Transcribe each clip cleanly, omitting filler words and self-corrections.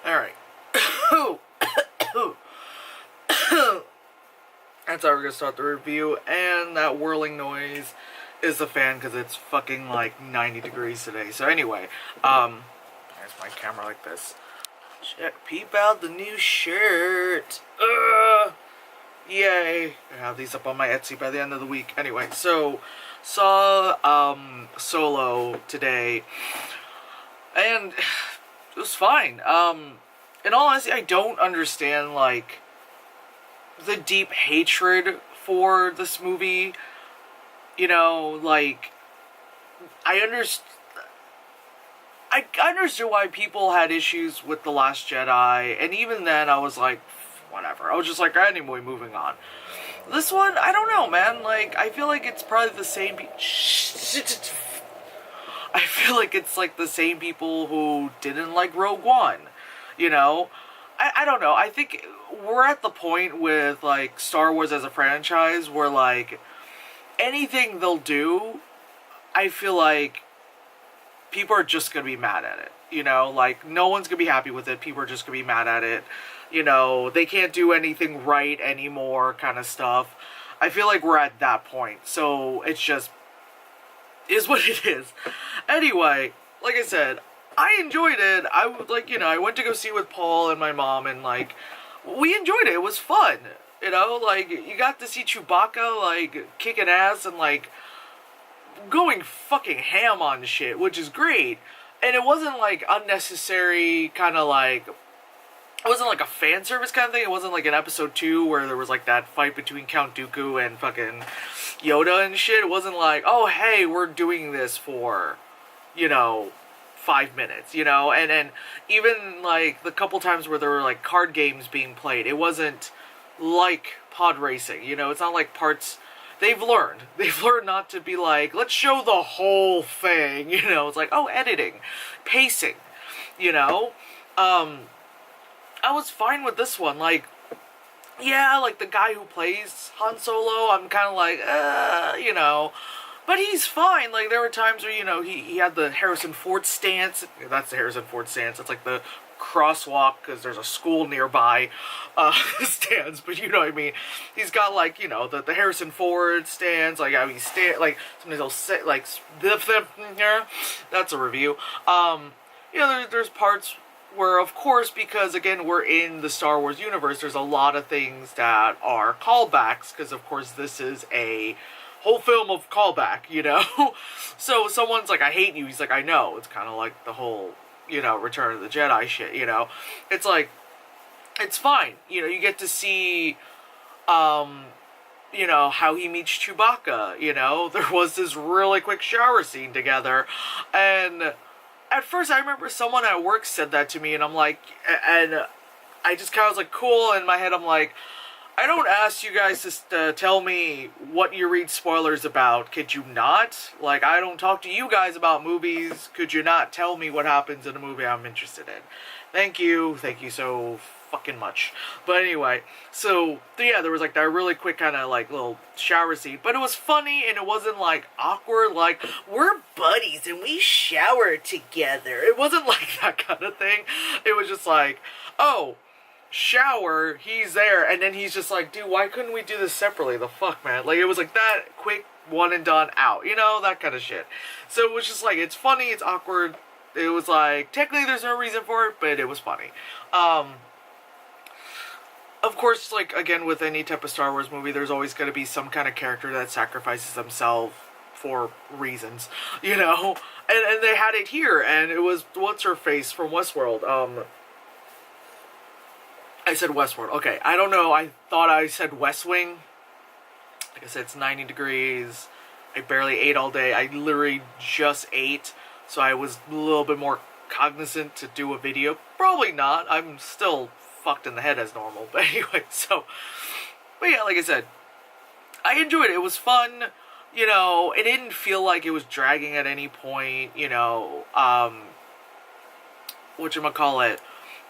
Alright. That's how we're gonna start the review, and that whirling noise is the fan because it's fucking like 90 degrees today. So anyway, there's my camera like this. Peep out the new shirt. Yay. I have these up on my Etsy by the end of the week. Anyway, so saw Solo today, and it was fine. In all honesty, I don't understand like the deep hatred for this movie. You know, like I understood why people had issues with The Last Jedi, and even then I was like, whatever. I was just like, anyway, moving on. This one, I don't know, man. Like, I feel like it's probably the same I feel like it's like the same people who didn't like Rogue One, you know? I don't know. I think we're at the point with, like, Star Wars as a franchise where, like, anything they'll do, I feel like people are just gonna be mad at it, you know? Like, no one's gonna be happy with it. People are just gonna be mad at it. You know, they can't do anything right anymore kind of stuff. I feel like we're at that point. So, it's just is what it is. Anyway, like I said, I enjoyed it. I would, like, you know, I went to go see it with Paul and my mom, and, like, we enjoyed it. It was fun. You know, like, you got to see Chewbacca, like, kicking ass and, like, going fucking ham on shit, which is great. And it wasn't, like, unnecessary kind of, like, it wasn't like a fan service kind of thing. It wasn't like in episode 2 where there was like that fight between Count Dooku and fucking Yoda and shit. It wasn't like, oh, hey, we're doing this for, you know, 5 minutes, you know? And even like the couple times where there were like card games being played, it wasn't like pod racing, you know? It's not like parts. They've learned not to be like, let's show the whole thing, you know? It's like, oh, editing, pacing, you know? I was fine with this one. Like, yeah, like the guy who plays Han Solo, I'm kind of like, you know, but he's fine. Like, there were times where, you know, he had the Harrison Ford stance. That's the Harrison Ford stance. It's like the crosswalk because there's a school nearby stance, but you know what I mean. He's got, like, you know, the Harrison Ford stance, like how he like sometimes he'll say like that's a review. You know, there's parts where, of course, because, again, we're in the Star Wars universe, there's a lot of things that are callbacks, because, of course, this is a whole film of callback, you know? So someone's like, I hate you. He's like, I know. It's kind of like the whole, you know, Return of the Jedi shit, you know? It's like, it's fine. You know, you get to see, you know, how he meets Chewbacca, you know? There was this really quick shower scene together, and at first, I remember someone at work said that to me, and I'm like, and I just kind of was like, cool. In my head, I'm like, I don't ask you guys to tell me what you read spoilers about. Could you not? Like, I don't talk to you guys about movies. Could you not tell me what happens in a movie I'm interested in? Thank you so fucking much. But anyway, so yeah, there was like that really quick kind of like little shower scene, but it was funny and it wasn't like awkward, like we're buddies and we shower together. It wasn't like that kind of thing. It was just like, oh, shower, he's there, and then he's just like, dude, why couldn't we do this separately? The fuck, man. Like, it was like that quick, one and done, out, you know, that kind of shit. So it was just like, it's funny, it's awkward. It was like, technically there's no reason for it, but it was funny. Of course, like, again, with any type of Star Wars movie, there's always going to be some kind of character that sacrifices themselves for reasons, you know? And they had it here, and it was, what's-her-face from Westworld? I said Westworld. Okay, I don't know, I thought I said West Wing. Like I said, it's 90 degrees. I barely ate all day. I literally just ate, so I was a little bit more cognizant to do a video. Probably not. I'm still fucked in the head as normal, but anyway, but yeah, like I said, I enjoyed it. It was fun, you know. It didn't feel like it was dragging at any point, you know. Whatchamacallit,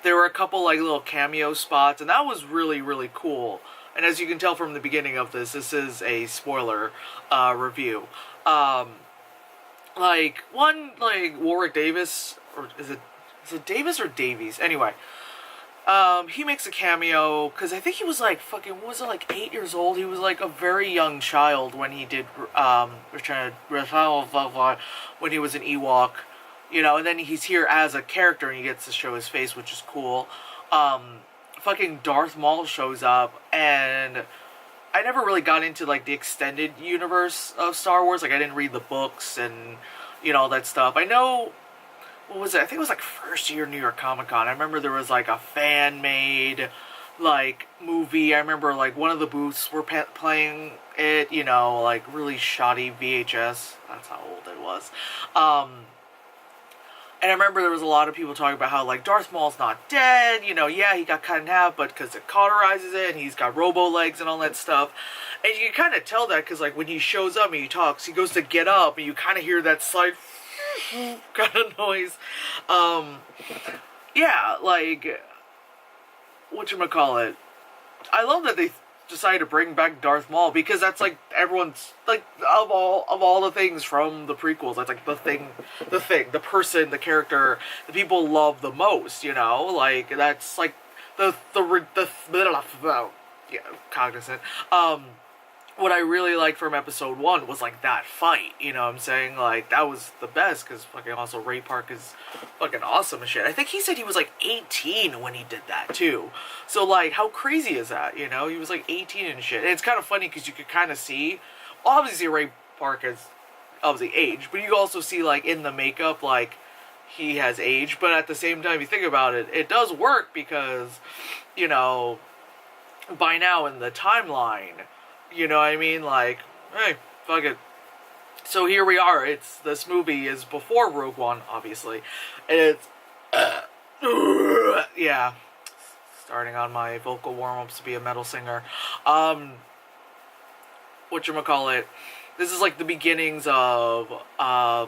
there were a couple like little cameo spots, and that was really, really cool. And as you can tell from the beginning of this is a spoiler review. Like, one, like, Warwick Davis, or is it is it Davis or Davies? Anyway, he makes a cameo because I think he was like fucking, what was it, like 8 years old? He was like a very young child when he did Return when he was an Ewok, you know, and then he's here as a character and he gets to show his face, which is cool. Fucking Darth Maul shows up, and I never really got into like the extended universe of Star Wars. Like I didn't read the books and, you know, all that stuff. I know, what was it? I think it was like first year New York Comic Con. I remember there was like a fan made like movie. I remember like one of the booths were playing it, you know, like really shoddy VHS. That's how old it was. And I remember there was a lot of people talking about how like Darth Maul's not dead, you know, yeah, he got cut in half, but because it cauterizes it and he's got robo legs and all that stuff. And you can kind of tell that because like when he shows up and he talks, he goes to get up and you kind of hear that slight kind of noise. Yeah, like, whatchamacallit, I love that they decided to bring back Darth Maul because that's like everyone's like of all the things from the prequels, that's like the person, the character the people love the most, you know, like that's like the yeah, cognizant. What I really liked from episode 1 was like that fight, you know what I'm saying? Like that was the best because fucking also Ray Park is fucking awesome and shit. I think he said he was like 18 when he did that too. So like how crazy is that, you know? He was like 18 and shit. And it's kind of funny because you could kind of see, obviously Ray Park has obviously aged, but you also see like in the makeup like he has aged, but at the same time you think about it, it does work because, you know, by now in the timeline, you know what I mean? Like, hey, fuck it. So here we are. This movie is before Rogue One, obviously. And it's, yeah. Starting on my vocal warm-ups to be a metal singer. Whatchamacallit. This is like the beginnings of, I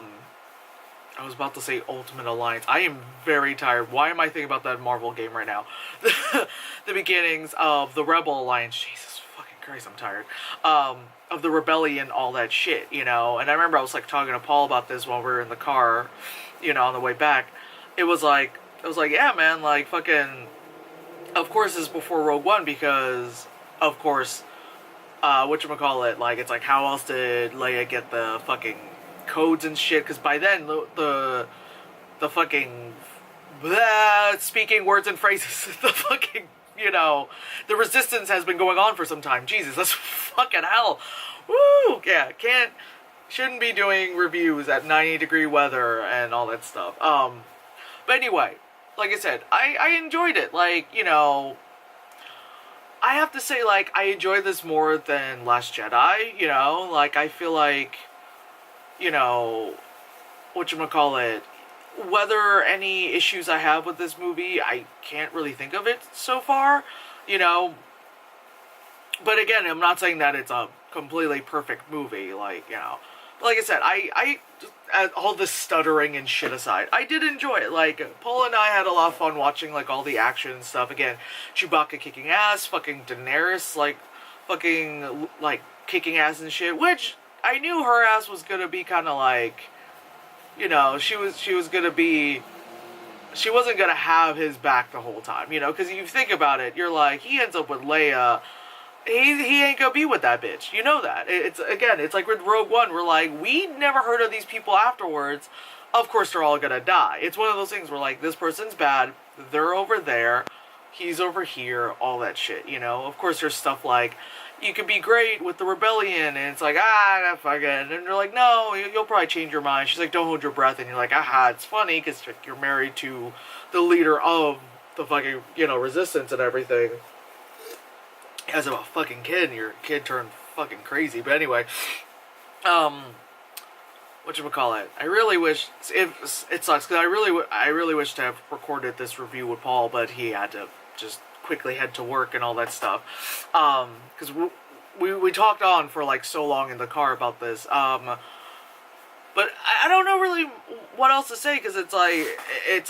was about to say Ultimate Alliance. I am very tired. Why am I thinking about that Marvel game right now? The beginnings of the Rebel Alliance. Jesus. Christ, I'm tired, of the rebellion, all that shit, you know. And I remember I was like talking to Paul about this while we were in the car, you know, on the way back. It was like, yeah, man, like fucking, of course this is before Rogue One because, of course, whatchamacallit, like, it's like, how else did Leia get the fucking codes and shit? Because by then, the fucking, speaking words and phrases, the fucking, you know, the resistance has been going on for some time. Jesus, that's fucking hell. Woo! Yeah, shouldn't be doing reviews at 90-degree weather and all that stuff. But anyway, like I said, I enjoyed it. Like, you know, I have to say, like, I enjoyed this more than Last Jedi, you know? Like, I feel like, you know, whatchamacallit, whether any issues I have with this movie, I can't really think of it so far, you know. But again, I'm not saying that it's a completely perfect movie, like, you know. Like I said, I all this stuttering and shit aside, I did enjoy it. Like, Paul and I had a lot of fun watching, like, all the action and stuff. Again, Chewbacca kicking ass, fucking Daenerys, like, fucking, like, kicking ass and shit, which I knew her ass was gonna be kind of like, you know, she was gonna be, she wasn't gonna have his back the whole time, you know, because if you think about it, you're like, he ends up with Leia, he ain't gonna be with that bitch, you know that. It's, again, it's like with Rogue One, we're like, we never heard of these people afterwards, of course they're all gonna die. It's one of those things where, like, this person's bad, they're over there, he's over here, all that shit, you know. Of course there's stuff like, you could be great with the rebellion, and it's like, fuck it, and they're like, no, you'll probably change your mind. She's like, don't hold your breath, and you're like, it's funny, because you're married to the leader of the fucking, you know, resistance and everything. As a fucking kid, and your kid turned fucking crazy, but anyway, whatchamacallit, I really wish, it sucks, because I really wish to have recorded this review with Paul, but he had to just quickly head to work and all that stuff, because we talked on for like so long in the car about this, but I don't know really what else to say, because it's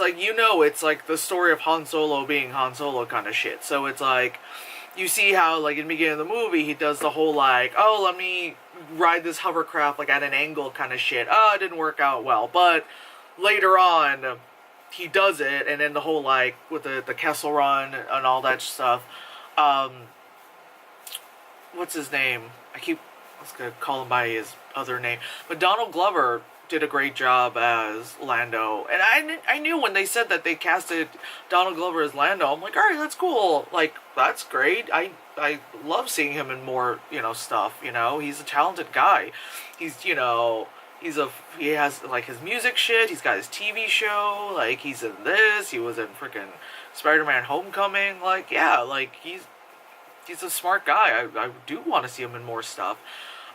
like, you know, it's like the story of Han Solo being Han Solo kind of shit, so it's like, you see how, like, in the beginning of the movie, he does the whole, like, oh, let me ride this hovercraft, like, at an angle kind of shit. Oh, it didn't work out well, but later on, he does it, and then the whole, like, with the Kessel Run and all that stuff. What's his name? I was gonna call him by his other name, but Donald Glover did a great job as Lando, and I knew when they said that they casted Donald Glover as Lando, I'm like, all right, that's cool, like, that's great. I love seeing him in more, stuff. He's a talented guy. He's, he has, like, his music shit. He's got his TV show. Like, he's in this. He was in freaking Spider-Man Homecoming. Like, yeah, like, he's a smart guy. I do want to see him in more stuff.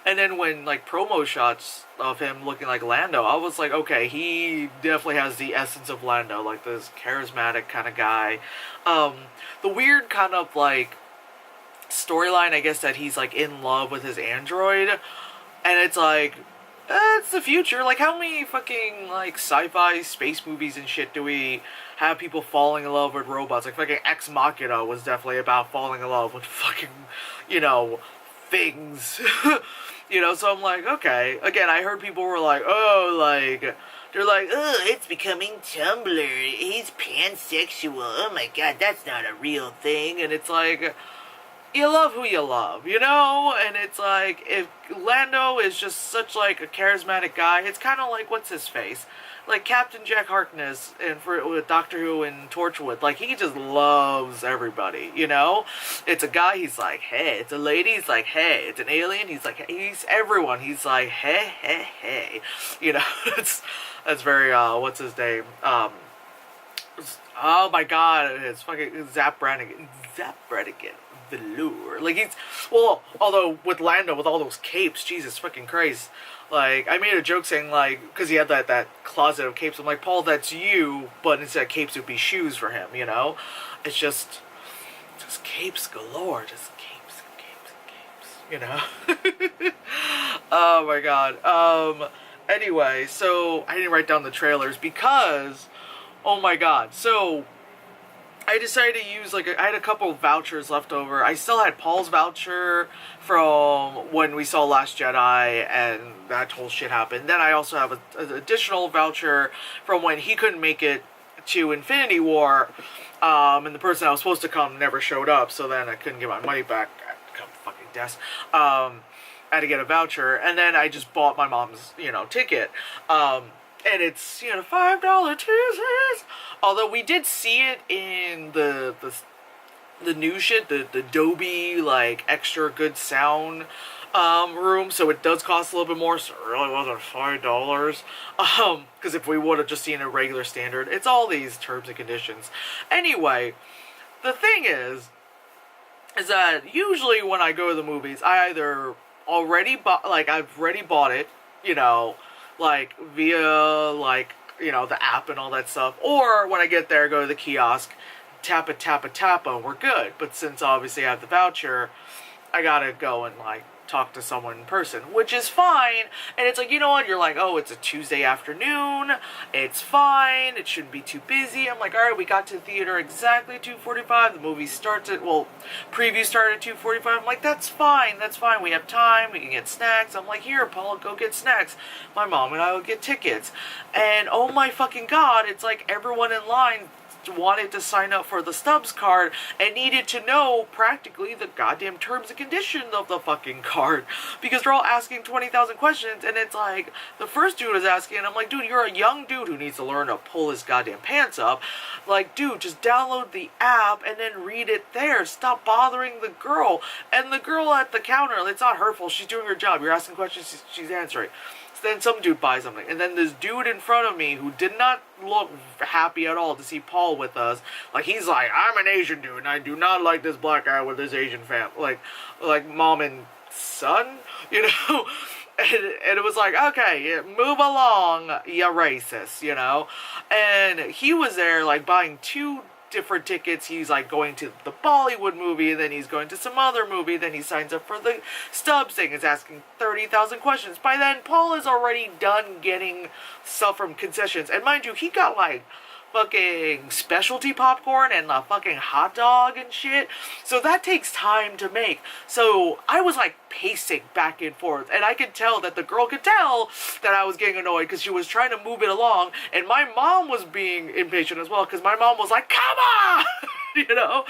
And then when, like, promo shots of him looking like Lando, I was like, okay, he definitely has the essence of Lando, like this charismatic kind of guy. The weird kind of, like, storyline, I guess, that he's, like, in love with his android. And it's like, it's the future. Like, how many fucking, like, sci-fi space movies and shit do we have people falling in love with robots? Like, fucking Ex Machina was definitely about falling in love with fucking, things. So I'm like, okay. Again, I heard people were like, oh, like, they're like, oh, it's becoming Tumblr. He's pansexual. Oh my god, that's not a real thing. And it's like, you love who you love, And it's like, if Lando is just such, like, a charismatic guy, it's kind of like, what's his face? Like Captain Jack Harkness with Doctor Who and Torchwood. Like, he just loves everybody, It's a guy, he's like, hey. It's a lady, he's like, hey. It's an alien, he's like, hey. He's everyone. He's like, hey, hey, hey. That's very, what's his name? Oh my god, it's fucking Zap Brannigan. Velour. Like, although with Lando, with all those capes, Jesus fucking Christ. Like, I made a joke saying, like, because he had that closet of capes, I'm like, Paul, that's you, but instead of capes, it would be shoes for him, It's just capes galore, just capes and capes, Oh my god. Anyway, so, I didn't write down the trailers because, oh my god, so, I decided to use, like, I had a couple of vouchers left over. I still had Paul's voucher from when we saw Last Jedi, and that whole shit happened. Then I also have an additional voucher from when he couldn't make it to Infinity War, and the person that was supposed to come never showed up, so then I couldn't get my money back. God, fucking desk. I had to get a voucher, and then I just bought my mom's, ticket. And it's, $5 Tuesdays. Although we did see it in the new shit, the Dolby, like, extra good sound room. So it does cost a little bit more. So it really wasn't $5. Because if we would have just seen a regular standard, it's all these terms and conditions. Anyway, the thing is that usually when I go to the movies, I either already bought, like, I've already bought it, like, via, like, the app and all that stuff. Or, when I get there, go to the kiosk, tap a, we're good. But since, obviously, I have the voucher, I gotta go and, like, talk to someone in person, which is fine. And it's like, you know what, you're like, oh, it's a Tuesday afternoon, it's fine, it shouldn't be too busy. I'm like, alright, we got to the theater exactly at 2:45, the movie starts at, preview started at 2:45, I'm like, that's fine, we have time, we can get snacks. I'm like, here, Paul, go get snacks. My mom and I will get tickets. And, oh my fucking god, it's like everyone in line wanted to sign up for the Stubs card and needed to know practically the goddamn terms and conditions of the fucking card, because they're all asking 20,000 questions. And it's like, the first dude is asking, and I'm like, dude, you're a young dude who needs to learn to pull his goddamn pants up. Like, dude, just download the app and then read it there. Stop bothering the girl. And the girl at the counter, it's not her fault, she's doing her job. You're asking questions, she's answering. Then some dude buys something, and then this dude in front of me who did not look happy at all to see Paul with us, like, he's like, I'm an Asian dude and I do not like this black guy with this Asian family, like mom and son, and it was like, okay, move along, you racist, and he was there, like, buying two different tickets. He's like going to the Bollywood movie, and then he's going to some other movie, then he signs up for the Stubs thing, is asking 30,000 questions. By then, Paul is already done getting stuff from concessions, and mind you, he got like fucking specialty popcorn and a fucking hot dog and shit. So that takes time to make. So I was like pacing back and forth, and I could tell that the girl could tell that I was getting annoyed because she was trying to move it along, and my mom was being impatient as well because my mom was like, come on! You know?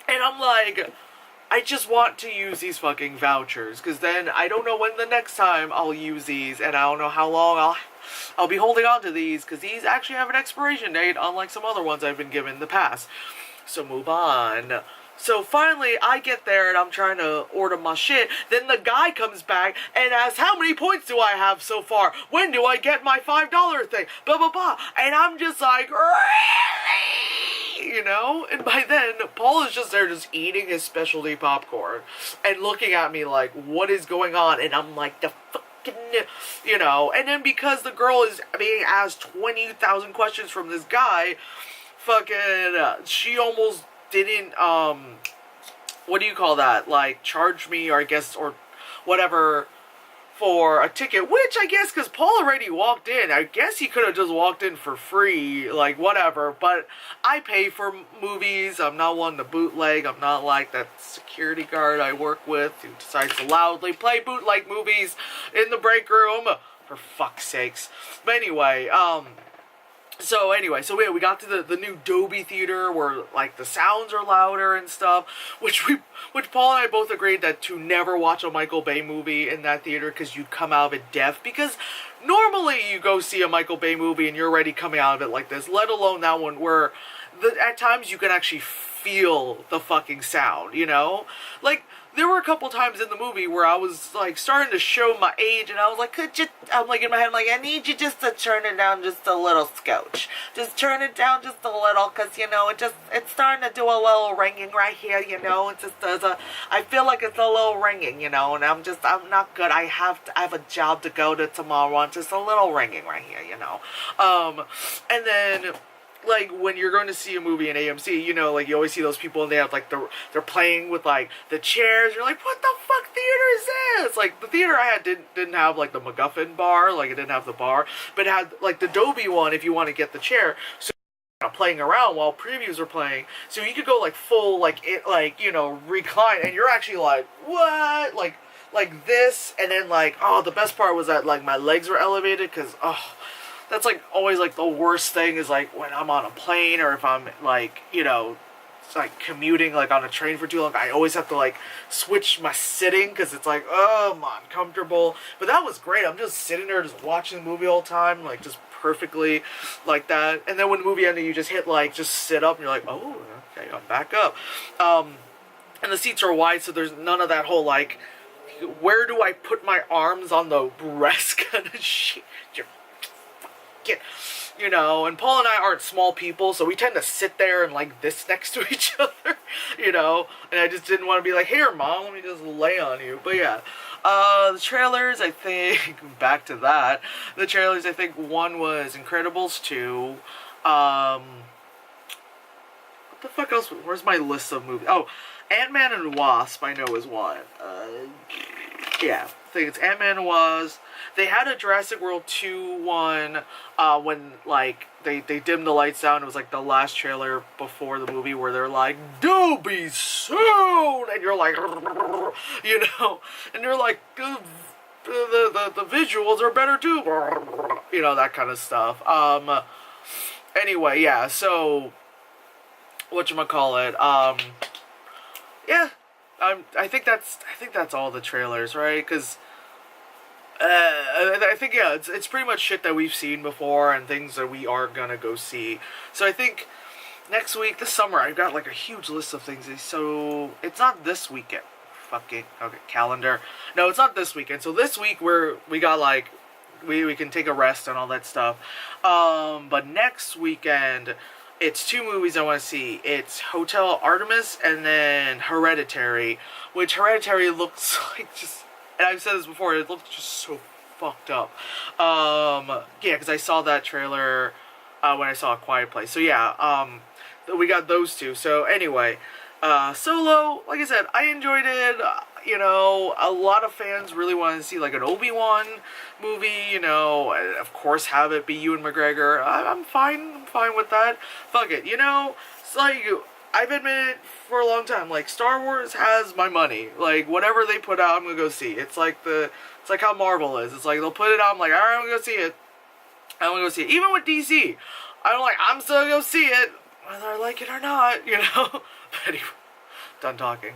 And I'm like, I just want to use these fucking vouchers, because then I don't know when the next time I'll use these, and I don't know how long I'll be holding on to these, because these actually have an expiration date, unlike some other ones I've been given in the past. So move on. So finally, I get there, and I'm trying to order my shit. Then the guy comes back and asks, how many points do I have so far? When do I get my $5 thing? Blah, blah, blah. And I'm just like, really? You know? And by then, Paul is just there just eating his specialty popcorn and looking at me like, what is going on? And I'm like, the fucking, you know? And then because the girl is being asked 20,000 questions from this guy, fucking, she almost didn't, what do you call that? Like, charge me, or I guess, or whatever, for a ticket, which I guess, because Paul already walked in, I guess he could have just walked in for free, like, whatever, but I pay for movies. I'm not one to bootleg. I'm not like that security guard I work with who decides to loudly play bootleg movies in the break room, for fuck's sakes. But anyway, so we got to the new Dolby Theater where, like, the sounds are louder and stuff, which Paul and I both agreed that to never watch a Michael Bay movie in that theater because you'd come out of it deaf, because normally you go see a Michael Bay movie and you're already coming out of it like this, let alone that one where at times you can actually feel the fucking sound, you know? Like, there were a couple times in the movie where I was, like, starting to show my age, and I was like, I'm like, in my head, I'm like, I need you just to turn it down just a little, scotch. Just turn it down just a little, because, you know, it's starting to do a little ringing right here, you know, it just does I feel like it's a little ringing, you know, and I'm not good, I have a job to go to tomorrow, and just a little ringing right here, you know, and then, like, when you're going to see a movie in AMC, you know, like, you always see those people and they have, like, they're playing with, like, the chairs. You're like, what the fuck theater is this? Like, the theater I had didn't have, like, the MacGuffin bar. Like, it didn't have the bar. But it had, like, the Dolby one if you want to get the chair. So, playing around while previews are playing. So you could go, like, full, like, you know, recline. And you're actually like, what? Like this. And then, like, oh, the best part was that, like, my legs were elevated because, oh, that's, like, always, like, the worst thing is, like, when I'm on a plane or if I'm, like, you know, it's, like, commuting, like, on a train for too long, I always have to, like, switch my sitting because it's, like, oh, I'm uncomfortable. But that was great. I'm just sitting there just watching the movie all the time, like, just perfectly like that. And then when the movie ended, you just hit, like, just sit up and you're like, oh, okay, I'm back up. And the seats are wide, so there's none of that whole, like, where do I put my arms on the rest kind of shit. You know, and Paul and I aren't small people, so we tend to sit there and like this next to each other, you know, and I just didn't want to be like, here, Mom, let me just lay on you. But yeah, the trailers, I think, back to that, the trailers, I think one was Incredibles 2, what the fuck else, where's my list of movies? Oh, Ant-Man and Wasp, I know is one, yeah, I think it's Ant-Man and Wasp. They had a Jurassic World 2 one, when, like, they dimmed the lights down. It was, like, the last trailer before the movie where they're like, Dolby soon! And you're like, you know? And you're like, the visuals are better, too. You know, that kind of stuff. Anyway, yeah, so, whatchamacallit, yeah, I think that's all the trailers, right? Because I think, yeah, it's pretty much shit that we've seen before and things that we are gonna go see. So I think next week, this summer, I've got, like, a huge list of things. So it's not this weekend. Fucking, okay, calendar. No, it's not this weekend. So this week, we got, like, we can take a rest and all that stuff. But next weekend, it's 2 movies I want to see. It's Hotel Artemis and then Hereditary, which Hereditary looks like just... And I've said this before, it looks just so fucked up. Yeah, because I saw that trailer when I saw A Quiet Place. So yeah, we got those 2. So anyway, Solo, like I said, I enjoyed it. You know, a lot of fans really wanted to see, like, an Obi-Wan movie, you know, and of course have it be Ewan McGregor. I'm fine fine with that. Fuck it, you know, it's like, I've admitted for a long time, like, Star Wars has my money. Like, whatever they put out, I'm gonna go see. It's like how Marvel is. It's like, they'll put it out, I'm like, alright, I'm gonna go see it. I'm gonna go see it. Even with DC, I'm like, I'm still gonna go see it, whether I like it or not, you know? But anyway, done talking.